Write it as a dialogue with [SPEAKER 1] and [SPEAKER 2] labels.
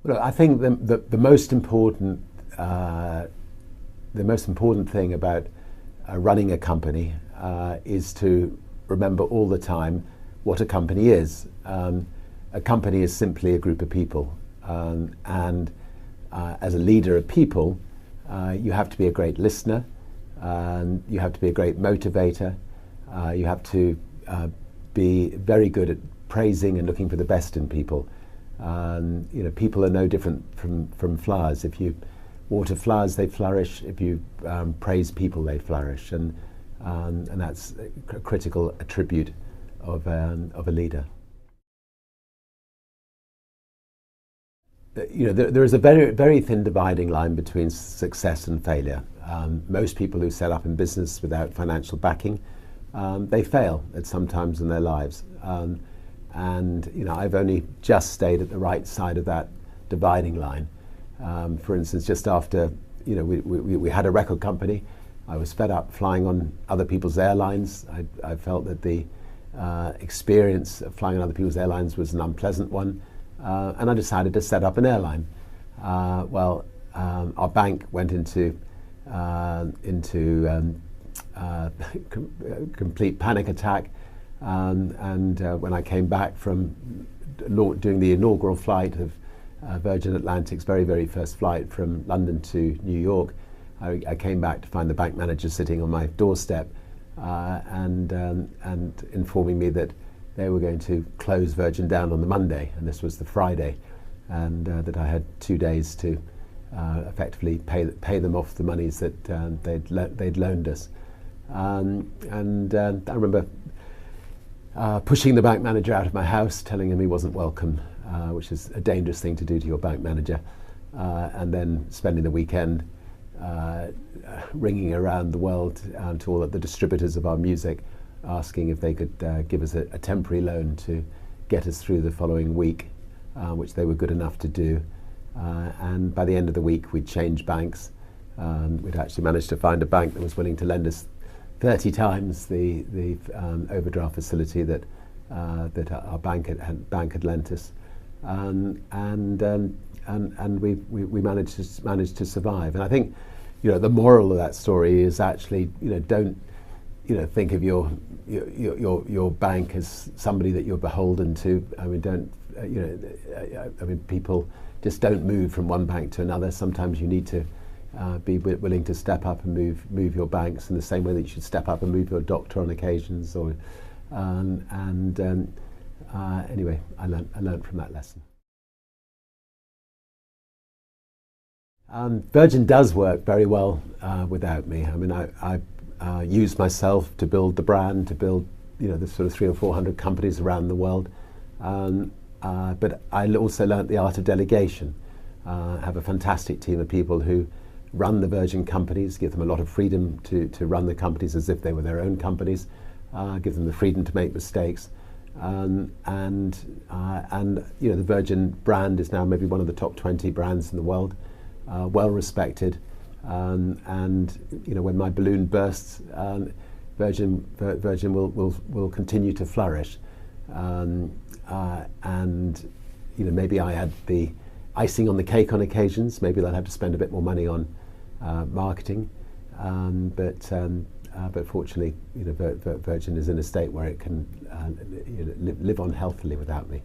[SPEAKER 1] Well, I think the most important thing about running a company is to remember all the time what a company is. A company is simply a group of people, and as a leader of people, you have to be a great listener, you have to be a great motivator, you have to be very good at praising and looking for the best in people. People are no different from flowers. If you water flowers, they flourish. If you praise people, they flourish, and that's a critical attribute of a leader. There is a very thin dividing line between success and failure. Most people who set up in business without financial backing, they fail at some times in their lives. And I've only just stayed at the right side of that dividing line. For instance, just after we had a record company, I was fed up flying on other people's airlines. I felt that the experience of flying on other people's airlines was an unpleasant one, and I decided to set up an airline. Our bank went into complete panic attack. And when I came back from doing the inaugural flight of Virgin Atlantic's very first flight from London to New York, I came back to find the bank manager sitting on my doorstep and informing me that they were going to close Virgin down on the Monday, and this was the Friday, and that I had 2 days to effectively pay them off the monies that they'd loaned us. And I remember pushing the bank manager out of my house, telling him he wasn't welcome, which is a dangerous thing to do to your bank manager, and then spending the weekend ringing around the world to all of the distributors of our music, asking if they could give us a temporary loan to get us through the following week, which they were good enough to do. And by the end of the week, we'd changed banks. We'd actually managed to find a bank that was willing to lend us 30 times the overdraft facility that our bank had lent us, and we managed to survive. And I think the moral of that story is actually don't think of your bank as somebody that you're beholden to. I mean, people just don't move from one bank to another. Sometimes you need to be willing to step up and move your banks in the same way that you should step up and move your doctor on occasions. Anyway, I learned from that lesson. Virgin does work very well without me. I mean, I used myself to build the brand, to build the sort of 300 or 400 companies around the world. But I also learnt the art of delegation. I have a fantastic team of people who run the Virgin companies, give them a lot of freedom to run the companies as if they were their own companies, give them the freedom to make mistakes. The Virgin brand is now maybe one of the top 20 brands in the world, well respected. When my balloon bursts, Virgin will continue to flourish. Maybe I add the icing on the cake on occasions. Maybe they'll have to spend a bit more money on marketing, but fortunately, Virgin is in a state where it can live on healthily without me.